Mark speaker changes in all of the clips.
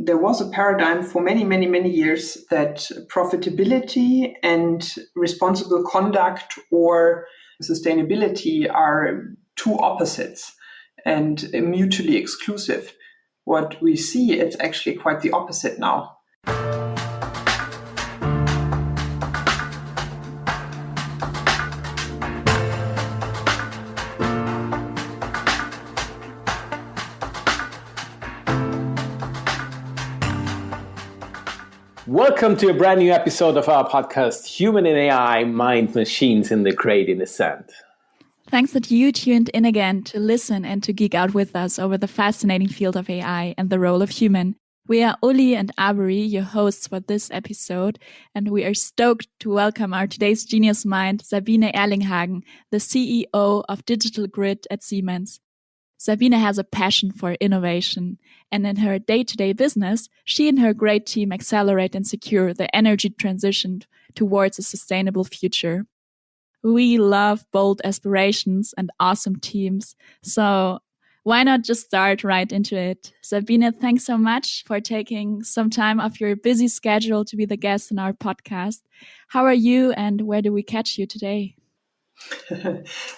Speaker 1: there was a paradigm for many, many, many years that profitability and responsible conduct or sustainability are two opposites and mutually exclusive. What we see, it's actually quite the opposite now.
Speaker 2: Welcome to a brand new episode of our podcast, Human in AI, Mind Machines in the Great Ascent.
Speaker 3: Thanks that you tuned in again to listen and to geek out with us over the fascinating field of AI and the role of human. We are Uli and Avery, your hosts for this episode, and we are stoked to welcome our today's genius mind, Sabine Erlinghagen, the CEO of Digital Grid at Siemens. Sabine has a passion for innovation, and in her day-to-day business, she and her great team accelerate and secure the energy transition towards a sustainable future. We love bold aspirations and awesome teams, so why not just start right into it? Sabine, thanks so much for taking some time off your busy schedule to be the guest in our podcast. How are you, and where do we catch you today?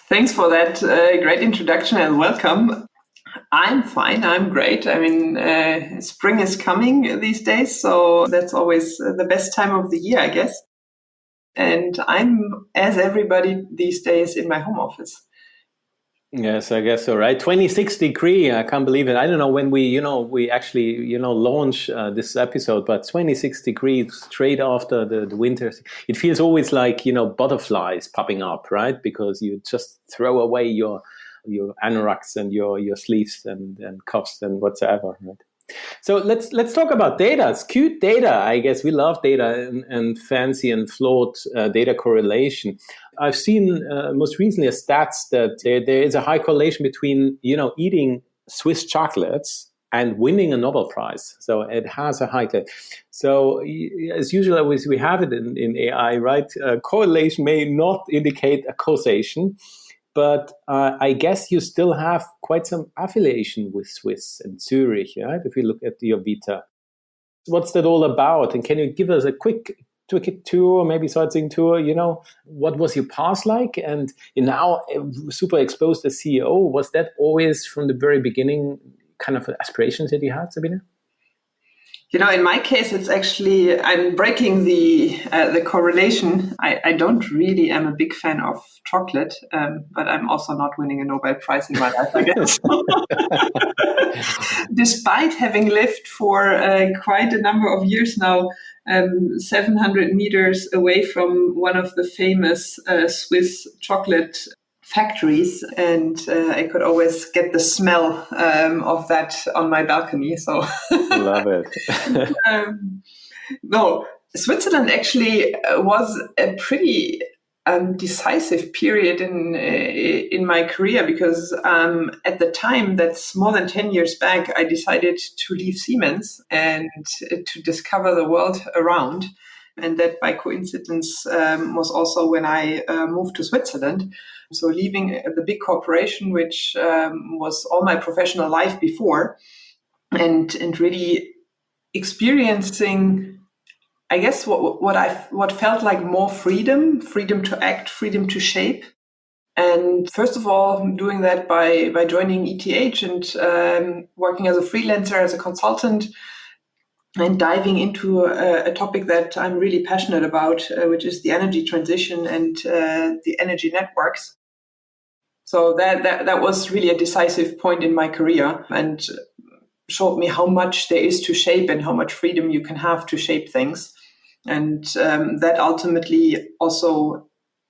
Speaker 1: Thanks for that great introduction and welcome. I'm fine. I'm great. I mean, spring is coming these days, so that's always the best time of the year, I guess. And I'm, as everybody these days, in my home office.
Speaker 2: Yes, I guess so, right? 26 degrees. I can't believe it. I don't know when we actually, launch this episode, but 26 degrees straight after the winter. It feels always like, butterflies popping up, right? Because you just throw away your anoraks and your sleeves and cuffs and whatsoever, right? So let's talk about data. It's cute data. I guess we love data and fancy and flawed data correlation. I've seen most recently a stats that there is a high correlation between eating Swiss chocolates and winning a Nobel Prize. So it has a high. So as usual, we have it in AI, right? Correlation may not indicate a causation. But I guess you still have quite some affiliation with Swiss and Zurich, right? If we look at your vita. What's that all about? And can you give us a quick tour, maybe sightseeing tour? What was your past like? And you're now super exposed as CEO. Was that always from the very beginning kind of aspirations that you had, Sabine?
Speaker 1: In my case, it's actually, I'm breaking the correlation. I don't really am a big fan of chocolate, but I'm also not winning a Nobel Prize in my life, I guess. Despite having lived for quite a number of years now, 700 meters away from one of the famous Swiss chocolate factories, and I could always get the smell of that on my balcony. So
Speaker 2: love it.
Speaker 1: No, Switzerland actually was a pretty decisive period in my career because at the time, that's more than 10 years back, I decided to leave Siemens and to discover the world around. And that by coincidence was also when I moved to Switzerland. So leaving the big corporation, which was all my professional life before, and really experiencing, I guess, what felt like more freedom to act, freedom to shape. And first of all, doing that by joining ETH and working as a freelancer, as a consultant, and diving into a topic that I'm really passionate about, which is the energy transition and the energy networks. So that was really a decisive point in my career and showed me how much there is to shape and how much freedom you can have to shape things. And that ultimately also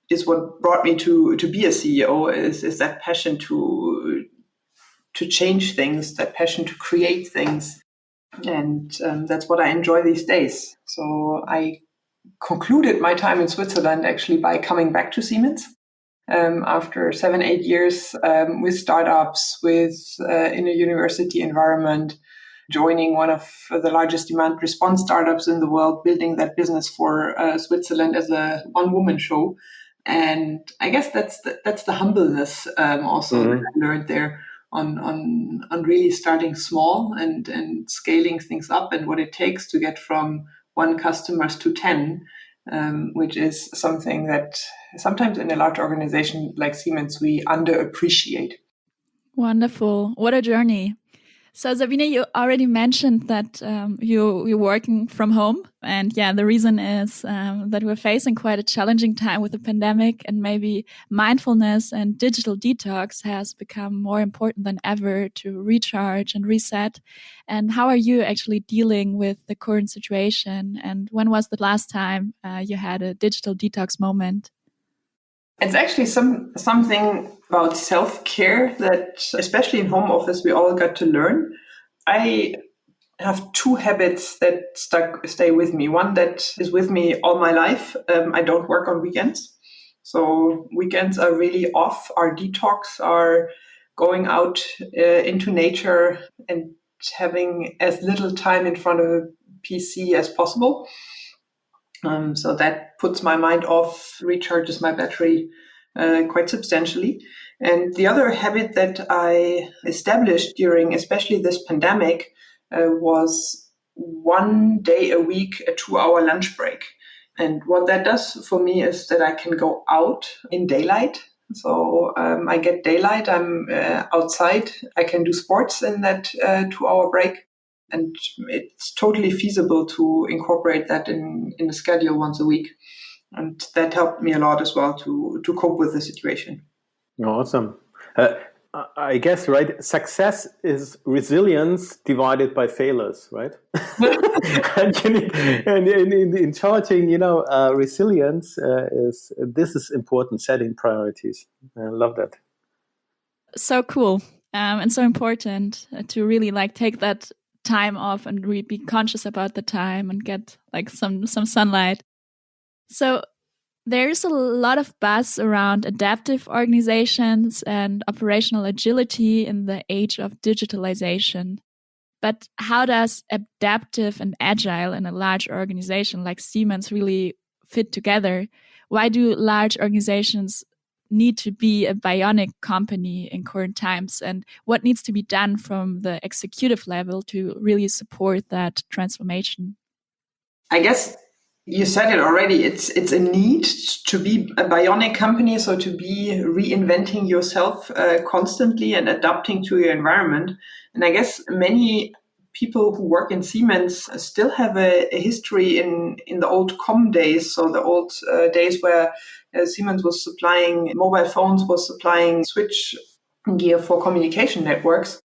Speaker 1: is what brought me to be a CEO, is that passion to change things, that passion to create things. And that's what I enjoy these days. So I concluded my time in Switzerland actually by coming back to Siemens after 7-8 years with startups, in a university environment, joining one of the largest demand response startups in the world, building that business for Switzerland as a one-woman show. And I guess that's the humbleness also that I learned there, on really starting small and scaling things up, and what it takes to get from one customers to 10, which is something that sometimes in a large organization like Siemens, we underappreciate.
Speaker 3: Wonderful. What a journey. So Sabine, you already mentioned that you're working from home. And yeah, the reason is that we're facing quite a challenging time with the pandemic, and maybe mindfulness and digital detox has become more important than ever to recharge and reset. And how are you actually dealing with the current situation? And when was the last time you had a digital detox moment?
Speaker 1: It's actually something about self-care that, especially in home office, we all got to learn. I have two habits that stay with me. One that is with me all my life. I don't work on weekends. So weekends are really off. Our detox are going out into nature and having as little time in front of a PC as possible. So that puts my mind off, recharges my battery quite substantially. And the other habit that I established during especially this pandemic was 1 day a week, a 2-hour lunch break. And what that does for me is that I can go out in daylight. So I get daylight, I'm outside, I can do sports in that 2-hour break. And it's totally feasible to incorporate that in a schedule once a week. And that helped me a lot as well to cope with the situation.
Speaker 2: Awesome. I guess, right, success is resilience divided by failures, right? and in charging, resilience is important, setting priorities. I love that.
Speaker 3: So cool. And so important to really take that time off and really be conscious about the time and get some sunlight. So there's a lot of buzz around adaptive organizations and operational agility in the age of digitalization. But how does adaptive and agile in a large organization like Siemens really fit together? Why do large organizations need to be a bionic company in current times? And what needs to be done from the executive level to really support that transformation?
Speaker 1: I guess you said it already. It's a need to be a bionic company, so to be reinventing yourself constantly and adapting to your environment. And I guess many people who work in Siemens still have a history in the old COM days, so the old days where Siemens was supplying mobile phones, was supplying switch gear for communication networks.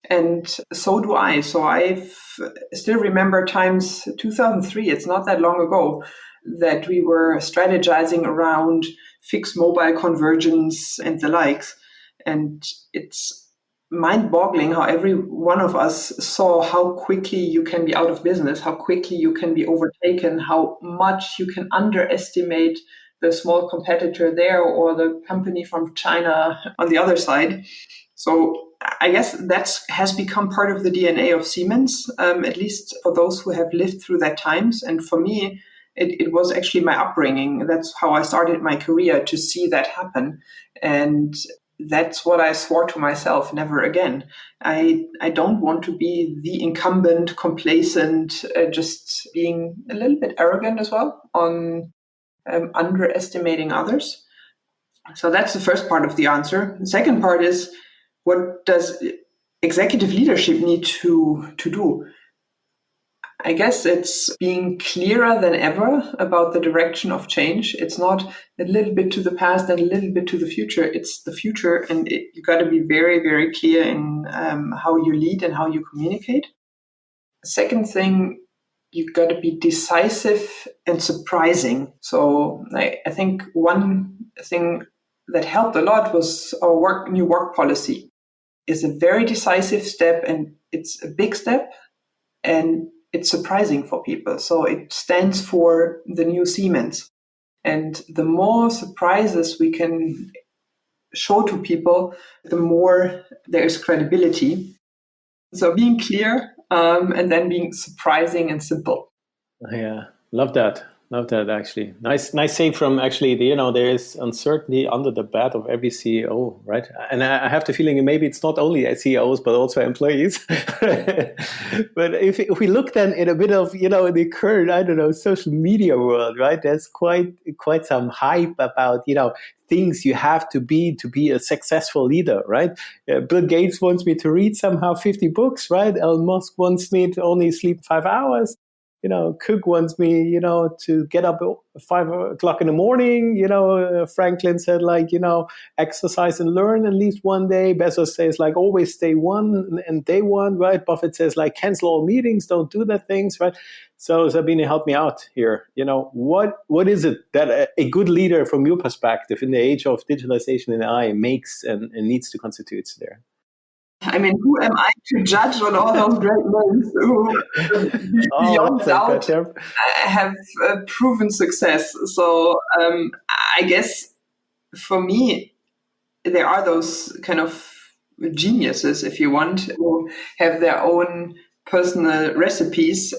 Speaker 1: And so do I. So I still remember times 2003, it's not that long ago, that we were strategizing around fixed mobile convergence and the likes. And it's mind-boggling how every one of us saw how quickly you can be out of business, how quickly you can be overtaken, how much you can underestimate the small competitor there or the company from China on the other side. So I guess that has become part of the DNA of Siemens, at least for those who have lived through that times. And for me, it was actually my upbringing. That's how I started my career, to see that happen. And that's what I swore to myself, never again. I don't want to be the incumbent, complacent, just being a little bit arrogant as well on underestimating others. So that's the first part of the answer. The second part is, what does executive leadership need to do? I guess it's being clearer than ever about the direction of change. It's not a little bit to the past and a little bit to the future. It's the future, and you got to be very, very clear in how you lead and how you communicate. Second thing, you got to be decisive and surprising. So I think one thing that helped a lot was our new work policy. It's a very decisive step, and it's a big step, and it's surprising for people. So it stands for the new Siemens. And the more surprises we can show to people, the more there is credibility. So being clear and then being surprising and simple.
Speaker 2: Yeah, love that. Love that, actually. Nice save from, actually, there is uncertainty under the bed of every CEO, right? And I have the feeling maybe it's not only CEOs, but also employees. But if we look then in a bit of, the current, I don't know, social media world, right? There's quite some hype about, things you have to be a successful leader, right? Bill Gates wants me to read somehow 50 books, right? Elon Musk wants me to only sleep 5 hours. Cook wants me, to get up at 5 o'clock in the morning. Franklin said, exercise and learn at least one day. Bezos says, always stay one and day one, right? Buffett says, cancel all meetings, don't do that things, right? So Sabine, help me out here. What is it that a good leader from your perspective in the age of digitalization and AI makes and needs to constitute there?
Speaker 1: I mean, who am I to judge on all those great names who, beyond doubt, have proven success? So I guess for me, there are those kind of geniuses, if you want, who have their own personal recipes.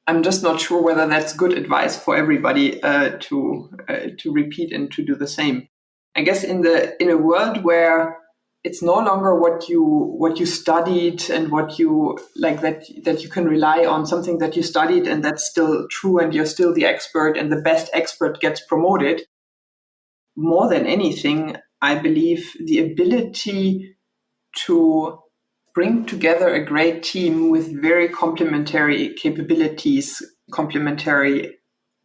Speaker 1: I'm just not sure whether that's good advice for everybody to repeat and to do the same. I guess in a world where it's no longer what you studied and what you like, that you can rely on something that you studied and that's still true and you're still the expert and the best expert gets promoted. More than anything, I believe the ability to bring together a great team with very complementary capabilities, complementary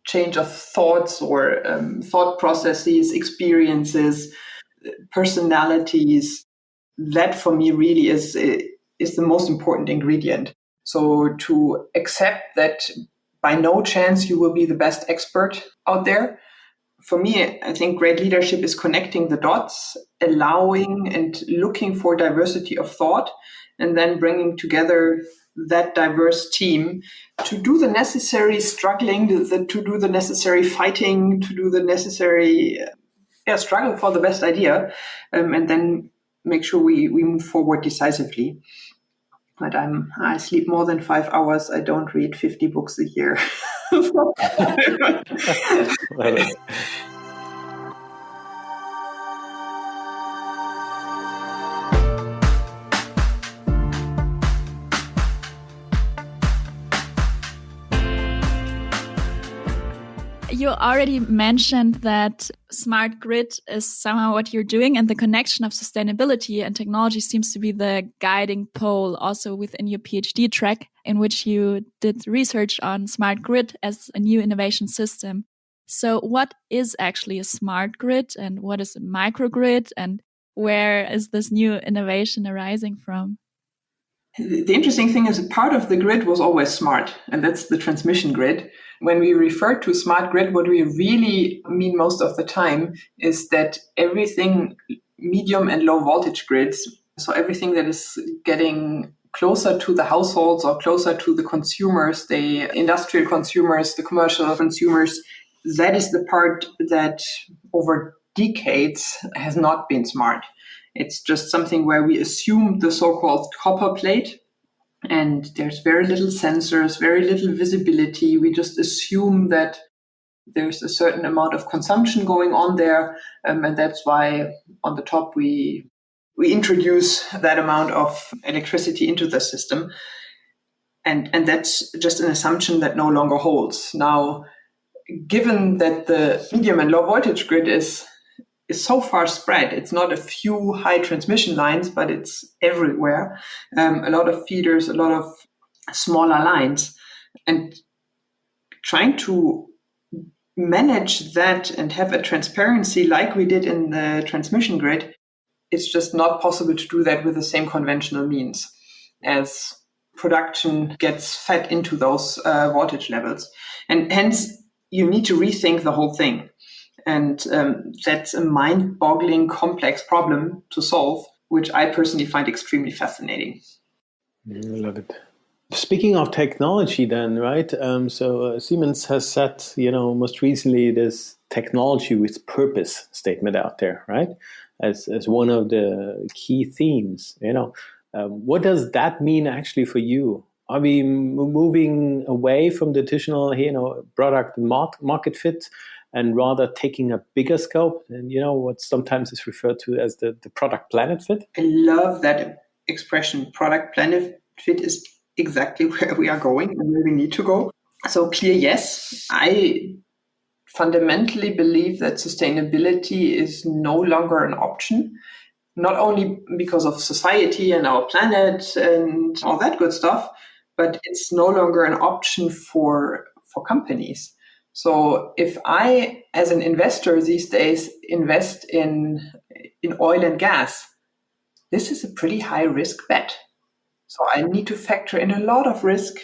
Speaker 1: change of thoughts or thought processes, experiences, personalities, that for me really is the most important ingredient. So to accept that by no chance you will be the best expert out there. For me, I think great leadership is connecting the dots, allowing and looking for diversity of thought, and then bringing together that diverse team to do the necessary struggling, to do the necessary fighting, to do the necessary struggle for the best idea, and then make sure we move forward decisively. But I sleep more than 5 hours. I don't read 50 books a year.
Speaker 3: You already mentioned that smart grid is somehow what you're doing, and the connection of sustainability and technology seems to be the guiding pole also within your PhD track, in which you did research on smart grid as a new innovation system. So what is actually a smart grid and what is a microgrid, and where is this new innovation arising from?
Speaker 1: The interesting thing is part of the grid was always smart, and that's the transmission grid. When we refer to smart grid, what we really mean most of the time is that everything medium and low voltage grids, so everything that is getting closer to the households or closer to the consumers, the industrial consumers, the commercial consumers, that is the part that over decades has not been smart. It's just something where we assume the so-called copper plate, and there's very little sensors, very little visibility. We just assume that there's a certain amount of consumption going on there, and that's why on the top we introduce that amount of electricity into the system. And that's just an assumption that no longer holds. Now, given that the medium and low voltage grid is so far spread, it's not a few high transmission lines, but it's everywhere. A lot of feeders, a lot of smaller lines. And trying to manage that and have a transparency like we did in the transmission grid, it's just not possible to do that with the same conventional means, as production gets fed into those voltage levels. And hence, you need to rethink the whole thing. And that's a mind-boggling, complex problem to solve, which I personally find extremely fascinating.
Speaker 2: I love it. Speaking of technology then, right? So Siemens has set, most recently this technology with purpose statement out there, right? As one of the key themes, What does that mean actually for you? are we moving away from the traditional, product market fit and rather taking a bigger scope and, what sometimes is referred to as the product planet fit?
Speaker 1: I love that expression. Product planet fit is exactly where we are going and where we need to go. So clear, yes. I fundamentally believe that sustainability is no longer an option, not only because of society and our planet and all that good stuff, but it's no longer an option for companies. So if I, as an investor these days, invest in oil and gas, this is a pretty high risk bet. So I need to factor in a lot of risk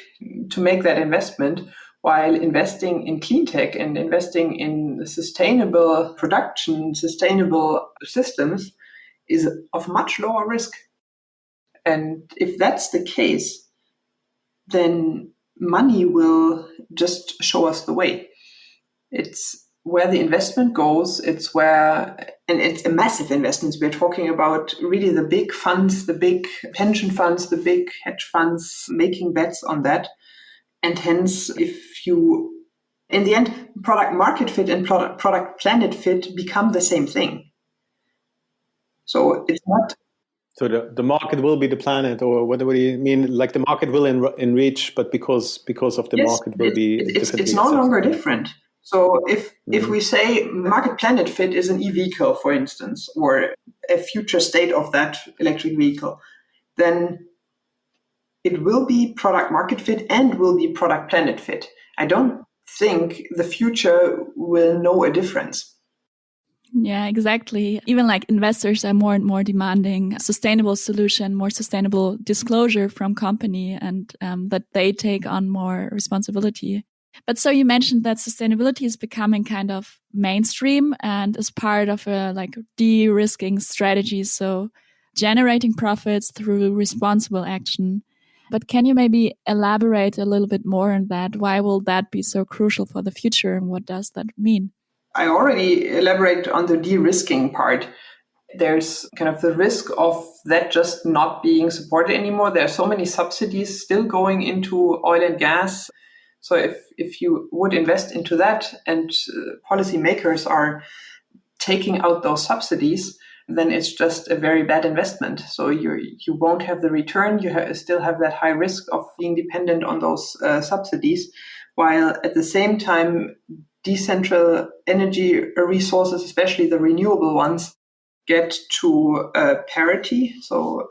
Speaker 1: to make that investment, while investing in clean tech and investing in sustainable production, sustainable systems is of much lower risk. And if that's the case, then money will just show us the way. It's where the investment goes. It's where, and it's a massive investment. We're talking about really the big funds, the big pension funds, the big hedge funds making bets on that. And hence, if you, in the end, product market fit and product planet fit become the same thing. So it's not.
Speaker 2: So the market will be the planet, or what do you mean? Like the market will enrich, but because of the market will be differently.
Speaker 1: It's no longer different. So if we say market planet fit is an e-vehicle, for instance, or a future state of that electric vehicle, then it will be product market fit and will be product planet fit. I don't think the future will know a difference.
Speaker 3: Yeah, exactly. Even like investors are more and more demanding sustainable solution, more sustainable disclosure from company, and that they take on more responsibility. But so you mentioned that sustainability is becoming kind of mainstream and is part of a like de-risking strategy. So generating profits through responsible action. But can you maybe elaborate a little bit more on that? Why will that be so crucial for the future, and what does that mean?
Speaker 1: I already elaborated on the de-risking part. There's kind of the risk of that just not being supported anymore. There are so many subsidies still going into oil and gas. So if you would invest into that and policymakers are taking out those subsidies, then it's just a very bad investment. So you won't have the return. You still have that high risk of being dependent on those subsidies, while at the same time, decentral energy resources, especially the renewable ones, get to parity. So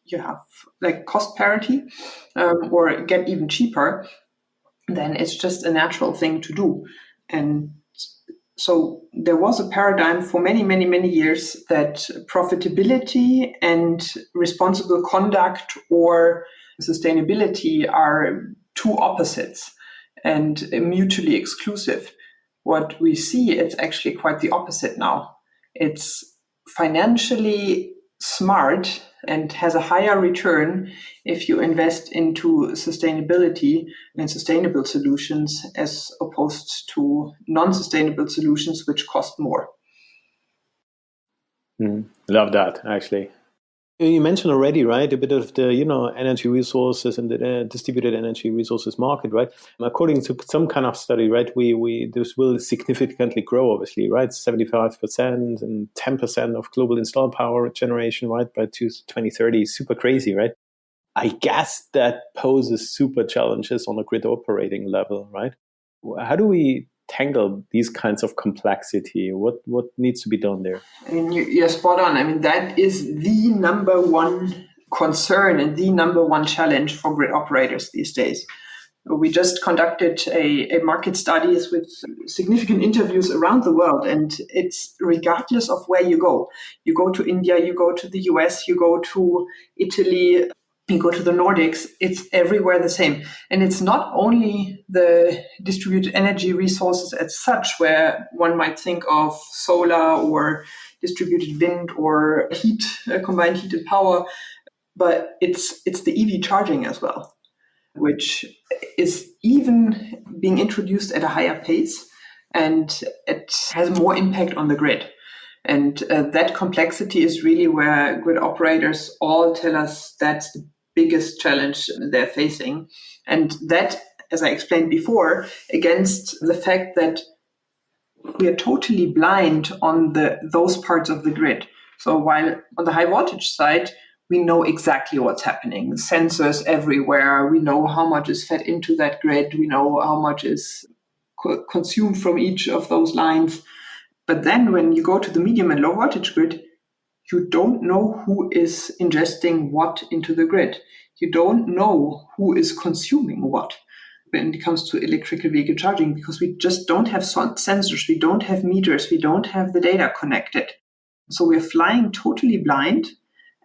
Speaker 1: you have like cost parity or get even cheaper. Then it's just a natural thing to do. And so there was a paradigm for many, many, many years that profitability and responsible conduct or sustainability are two opposites and mutually exclusive. What we see, it's actually quite the opposite now. It's financially smart and has a higher return if you invest into sustainability and sustainable solutions as opposed to non-sustainable solutions which cost more.
Speaker 2: Love that, actually. You mentioned already, right, a bit of the, energy resources and the distributed energy resources market, right? According to some kind of study, right, this will significantly grow, obviously, right? 75% and 10% of global installed power generation, right, by 2030, super crazy, right? I guess that poses super challenges on a grid operating level, right? How do we tangle these kinds of complexity? What needs to be done there?
Speaker 1: I mean, you're spot on. I mean, that is the number one concern and the number one challenge for grid operators these days. We just conducted a market studies with significant interviews around the world, and it's regardless of where you go. You go to India, you go to the US, you go to Italy, you go to the Nordics, it's everywhere the same. And it's not only the distributed energy resources as such, where one might think of solar or distributed wind or heat, combined heat and power, but it's the EV charging as well, which is even being introduced at a higher pace, and it has more impact on the grid. And that complexity is really where grid operators all tell us that's the biggest challenge they're facing. And that, as I explained before, against the fact that we are totally blind on those parts of the grid. So while on the high voltage side, we know exactly what's happening. Sensors everywhere. We know how much is fed into that grid. We know how much is consumed from each of those lines. But then when you go to the medium and low voltage grid, you don't know who is ingesting what into the grid. You don't know who is consuming what when it comes to electrical vehicle charging, because we just don't have sensors, we don't have meters, we don't have the data connected. So we're flying totally blind,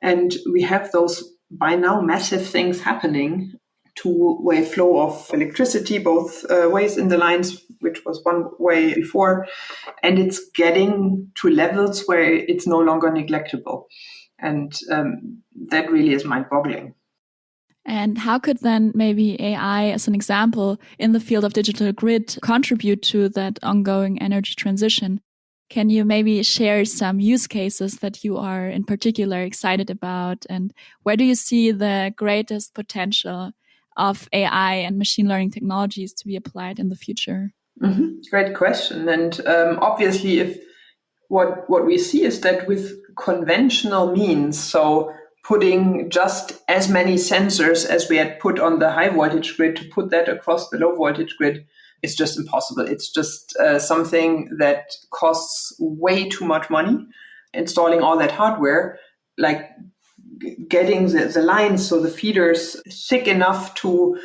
Speaker 1: and we have those by now massive things happening, two-way flow of electricity, both ways in the lines, which was one way before, and it's getting to levels where it's no longer neglectable. And that really is mind-boggling.
Speaker 3: And how could then maybe AI, as an example, in the field of digital grid contribute to that ongoing energy transition? Can you maybe share some use cases that you are in particular excited about? And where do you see the greatest potential of AI and machine learning technologies to be applied in the future?
Speaker 1: Mm-hmm. Great question. And obviously, if what we see is that with conventional means, so putting just as many sensors as we had put on the high voltage grid, to put that across the low voltage grid is just impossible. It's just something that costs way too much money. Installing all that hardware, like getting the lines, so the feeders thick enough to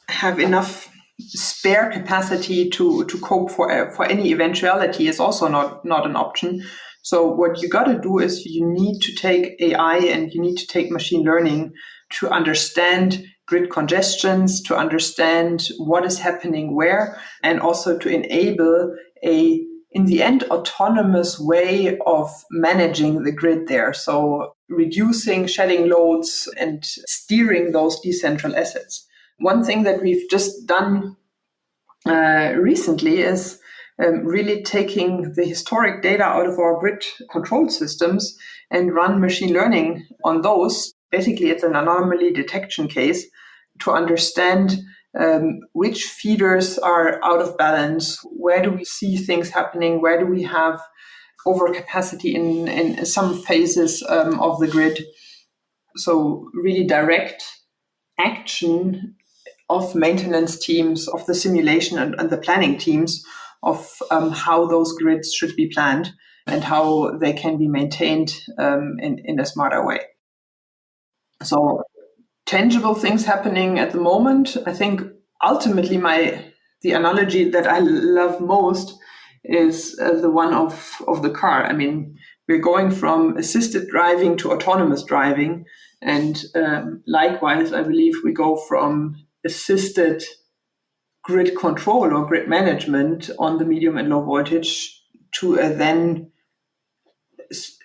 Speaker 1: have enough spare capacity to cope for any eventuality is also not an option. So what you got to do is you need to take AI and you need to take machine learning to understand grid congestions, to understand what is happening where, and also to enable in the end, autonomous way of managing the grid there. So reducing shedding loads and steering those decentral assets. One thing that we've just done recently is really taking the historic data out of our grid control systems and run machine learning on those. Basically, it's an anomaly detection case to understand which feeders are out of balance, where do we see things happening, where do we have overcapacity in some phases of the grid. So really direct action of maintenance teams, of the simulation and the planning teams of how those grids should be planned and how they can be maintained in a smarter way. So tangible things happening at the moment. I think ultimately the analogy that I love most is the one of the car. I mean, we're going from assisted driving to autonomous driving. And likewise, I believe we go from assisted grid control or grid management on the medium and low voltage to then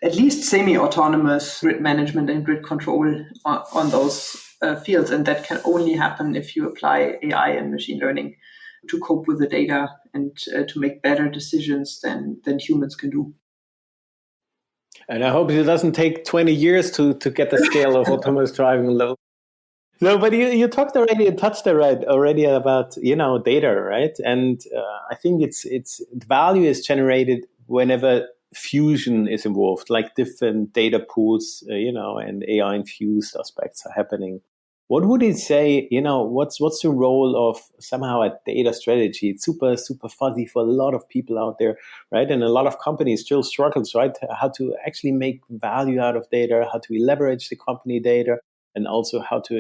Speaker 1: at least semi-autonomous grid management and grid control on those fields. And that can only happen if you apply AI and machine learning to cope with the data and to make better decisions than humans can do.
Speaker 2: And I hope it doesn't take 20 years to get the scale of autonomous driving low. No, but you touched already about data, right? And I think it's value is generated whenever fusion is involved, like different data pools, and AI infused aspects are happening. What would it say? What's the role of somehow a data strategy? It's super fuzzy for a lot of people out there, right? And a lot of companies still struggles, right? How to actually make value out of data, how to leverage the company data, and also how to,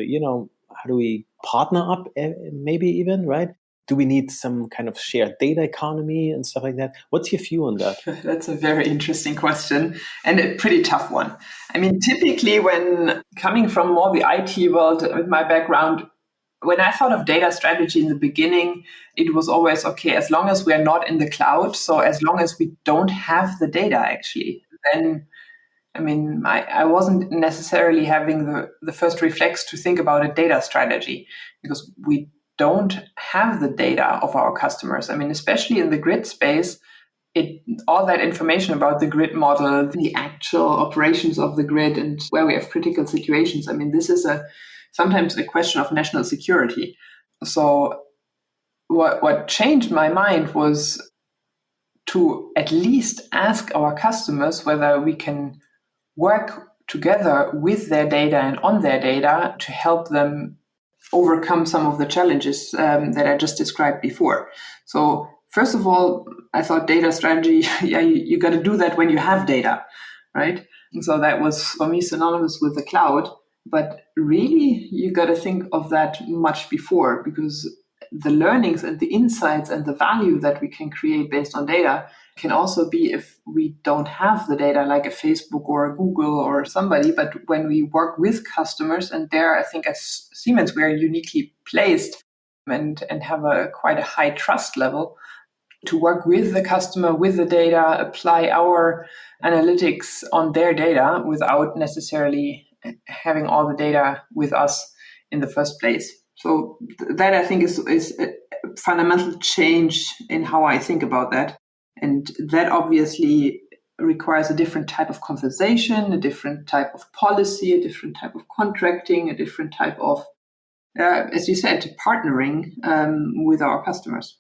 Speaker 2: how do we partner up, maybe even, right? Do we need some kind of shared data economy and stuff like that? What's your view on that?
Speaker 1: That's a very interesting question and a pretty tough one. I mean, typically when coming from more the IT world with my background, when I thought of data strategy in the beginning, it was always, okay, as long as we are not in the cloud, so as long as we don't have the data actually, then I wasn't necessarily having the first reflex to think about a data strategy because we don't have the data of our customers. I mean, especially in the grid space, all that information about the grid model, the actual operations of the grid and where we have critical situations. I mean, this is a sometimes a question of national security. So what changed my mind was to at least ask our customers whether we can work together with their data and on their data to help them overcome some of the challenges that I just described before. So first of all, I thought data strategy, you got to do that when you have data, right? And so that was for me synonymous with the cloud. But really, you got to think of that much before, because the learnings and the insights and the value that we can create based on data can also be if we don't have the data like a Facebook or a Google or somebody, but when we work with customers, and there I think as Siemens we are uniquely placed and have quite a high trust level to work with the customer, with the data, apply our analytics on their data without necessarily having all the data with us in the first place. So that I think is a fundamental change in how I think about that. And that obviously requires a different type of conversation, a different type of policy, a different type of contracting, a different type of, as you said, partnering with our customers.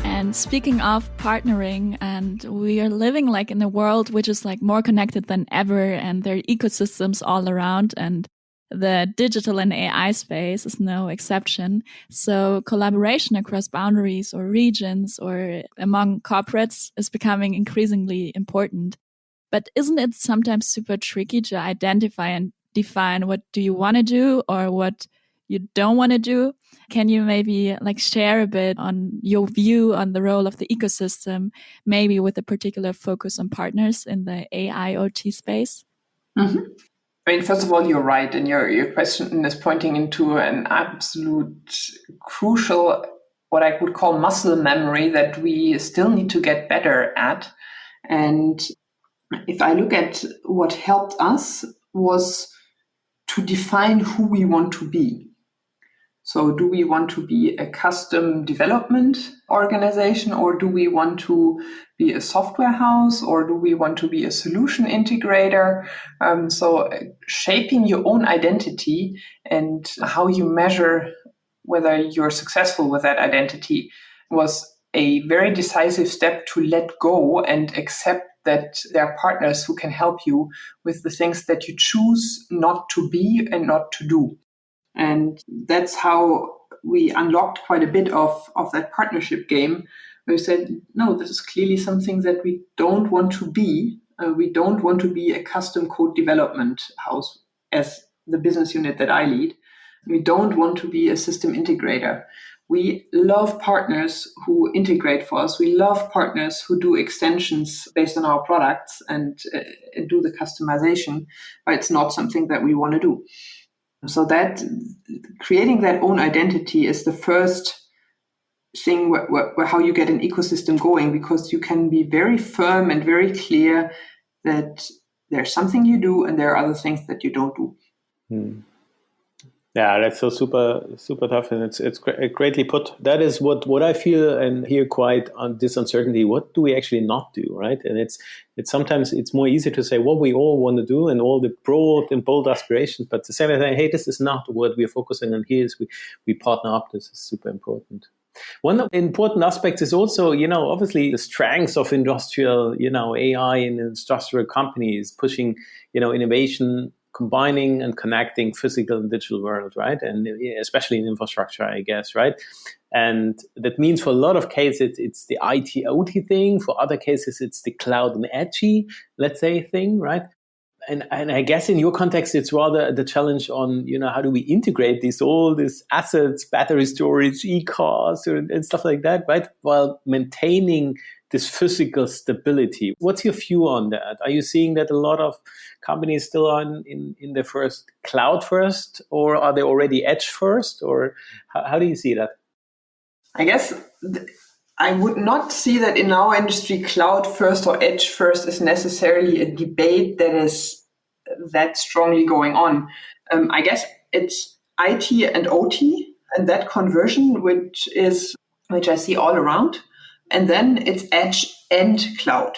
Speaker 3: And speaking of partnering, and we are living like in a world which is like more connected than ever, and there are ecosystems all around, and the digital and AI space is no exception. So collaboration across boundaries or regions or among corporates is becoming increasingly important. But isn't it sometimes super tricky to identify and define what do you want to do or what you don't want to do? Can you maybe like share a bit on your view on the role of the ecosystem, maybe with a particular focus on partners in the AIoT space?
Speaker 1: Mm-hmm. I mean, first of all, you're right. And your question is pointing into an absolute crucial, what I would call muscle memory that we still need to get better at. And if I look at what helped us was to define who we want to be. So do we want to be a custom development organization, or do we want to be a software house, or do we want to be a solution integrator? So shaping your own identity and how you measure whether you're successful with that identity was a very decisive step to let go and accept that there are partners who can help you with the things that you choose not to be and not to do. And that's how we unlocked quite a bit of that partnership game, where we said, no, this is clearly something that we don't want to be. We don't want to be a custom code development house as the business unit that I lead. We don't want to be a system integrator. We love partners who integrate for us. We love partners who do extensions based on our products and do the customization, but it's not something that we want to do. So that creating that own identity is the first thing where how you get an ecosystem going, because you can be very firm and very clear that there's something you do and there are other things that you don't do.
Speaker 2: Yeah, that's so super tough, and it's greatly put. That is what I feel and hear quite on this uncertainty. What do we actually not do, right? And it's sometimes it's more easy to say what we all want to do and all the broad and bold aspirations, but to say, hey, this is not what we're focusing on here. Is we partner up. This is super important. One important aspect is also, obviously the strengths of industrial, AI and industrial companies pushing, innovation, combining and connecting physical and digital world, right? And especially in infrastructure, I guess, right? And that means for a lot of cases, it's the IT/OT thing. For other cases, it's the cloud and edgy, let's say, thing, right? And I guess in your context, it's rather the challenge on, how do we integrate all these assets, battery storage, e-cars, and stuff like that, right? While maintaining this physical stability. What's your view on that? Are you seeing that a lot of companies still are in the first cloud first, or are they already edge first, or how do you see that?
Speaker 1: I guess I would not see that in our industry, cloud first or edge first is necessarily a debate that is that strongly going on. I guess it's IT and OT, and that conversion, which I see all around. And then it's edge and cloud.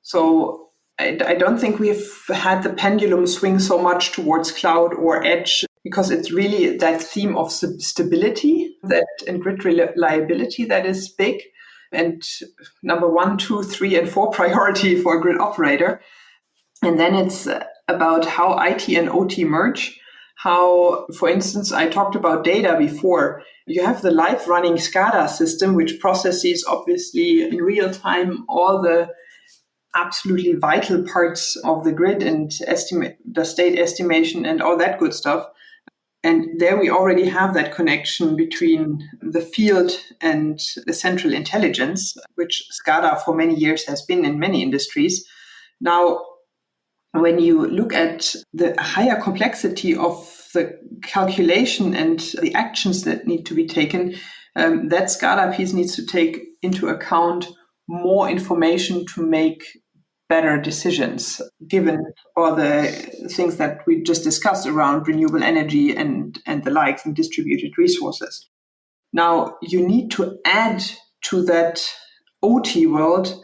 Speaker 1: So I don't think we've had the pendulum swing so much towards cloud or edge, because it's really that theme of stability and grid reliability that is big. And number 1, 2, 3, and 4 priority for a grid operator. And then it's about how IT and OT merge. How, for instance, I talked about data before. You have the live running SCADA system, which processes obviously in real time all the absolutely vital parts of the grid and estimate the state estimation and all that good stuff. And there we already have that connection between the field and the central intelligence, which SCADA for many years has been in many industries. Now, when you look at the higher complexity of the calculation and the actions that need to be taken, that SCADA piece needs to take into account more information to make better decisions, given all the things that we just discussed around renewable energy and the likes and distributed resources. Now, you need to add to that OT world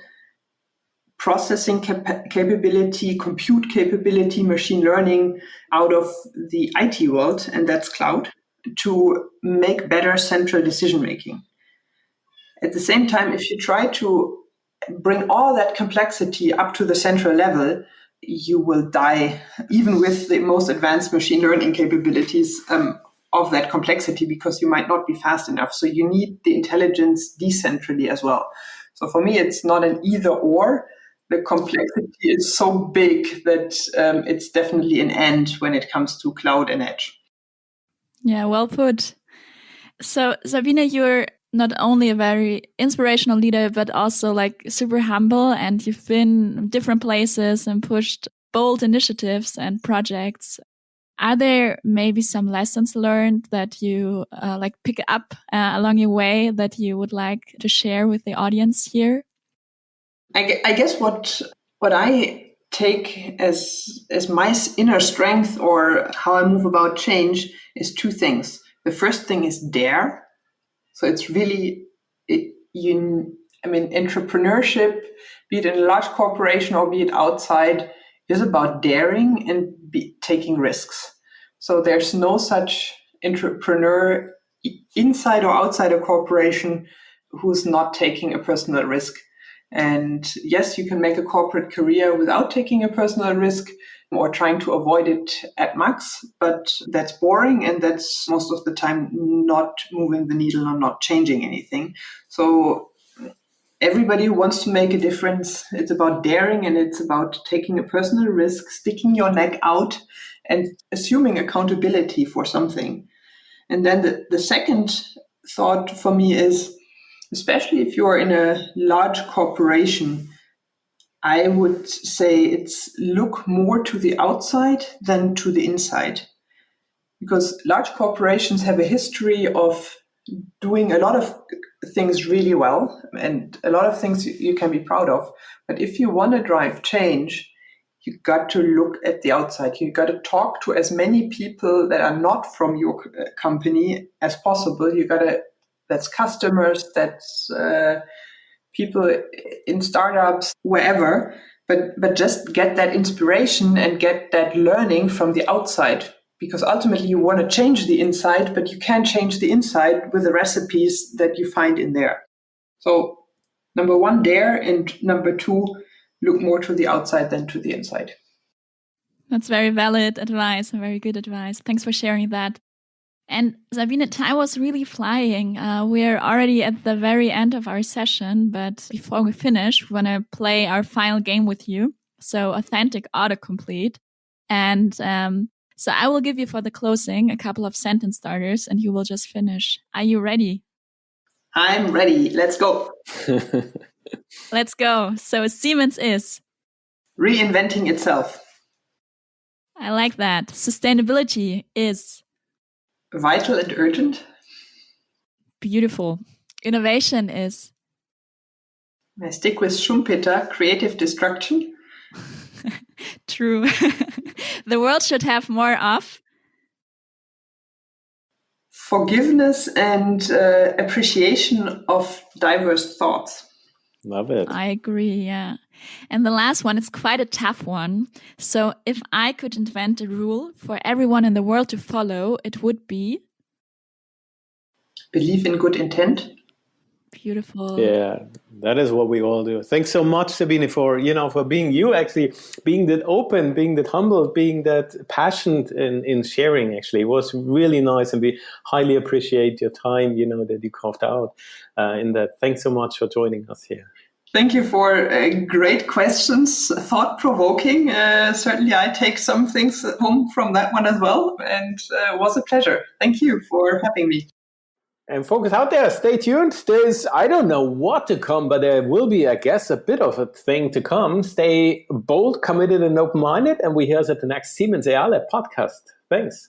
Speaker 1: processing capability, compute capability, machine learning out of the IT world, and that's cloud, to make better central decision making. At the same time, if you try to bring all that complexity up to the central level, you will die, even with the most advanced machine learning capabilities of that complexity, because you might not be fast enough. So you need the intelligence decentrally as well. So for me, it's not an either or. The complexity is so big that it's definitely an and when it comes to cloud and edge.
Speaker 3: Yeah, well put. So Sabine, you're not only a very inspirational leader, but also like super humble, and you've been in different places and pushed bold initiatives and projects. Are there maybe some lessons learned that you pick up along your way that you would like to share with the audience here?
Speaker 1: I guess what I take as my inner strength, or how I move about change, is 2 things. The first thing is dare. So it's really, entrepreneurship, be it in a large corporation or be it outside, is about daring and taking risks. So there's no such entrepreneur inside or outside a corporation who's not taking a personal risk. And yes, you can make a corporate career without taking a personal risk or trying to avoid it at max, but that's boring, and that's most of the time not moving the needle or not changing anything. So everybody who wants to make a difference, it's about daring, and it's about taking a personal risk, sticking your neck out and assuming accountability for something. And then the second thought for me is, especially if you're in a large corporation, I would say it's look more to the outside than to the inside. Because large corporations have a history of doing a lot of things really well and a lot of things you can be proud of. But if you want to drive change, you got to look at the outside. You got to talk to as many people that are not from your company as possible. That's customers, that's people in startups, wherever, but just get that inspiration and get that learning from the outside, because ultimately you want to change the inside, but you can't change the inside with the recipes that you find in there. So number 1, dare, and number 2, look more to the outside than to the inside.
Speaker 3: That's very valid advice and very good advice. Thanks for sharing that. And Sabine, time was really flying. We're already at the very end of our session, but before we finish, we want to play our final game with you. So authentic autocomplete. And so I will give you for the closing a couple of sentence starters and you will just finish. Are you ready?
Speaker 1: I'm ready. Let's go.
Speaker 3: Let's go. So Siemens is
Speaker 1: reinventing itself.
Speaker 3: I like that. Sustainability is
Speaker 1: vital and urgent.
Speaker 3: Beautiful. Innovation is
Speaker 1: I stick with Schumpeter, creative destruction.
Speaker 3: True. The world should have more of
Speaker 1: forgiveness and appreciation of diverse thoughts.
Speaker 2: Love it.
Speaker 3: I agree, yeah. And the last one is quite a tough one. So if I could invent a rule for everyone in the world to follow, it would be?
Speaker 1: Believe in good intent.
Speaker 3: Beautiful.
Speaker 2: Yeah, that is what we all do. Thanks so much, Sabine, for being you, actually, being that open, being that humble, being that passionate in sharing. Actually, it was really nice, and we highly appreciate your time, that you carved out in that. Thanks so much for joining us here.
Speaker 1: Thank you for great questions, thought-provoking. Certainly, I take some things home from that one as well, and it was a pleasure. Thank you for having me.
Speaker 2: And folks out there, stay tuned. There's, I don't know what to come, but there will be, I guess, a bit of a thing to come. Stay bold, committed, and open-minded, and we hear us at the next Siemens AI Lab podcast. Thanks.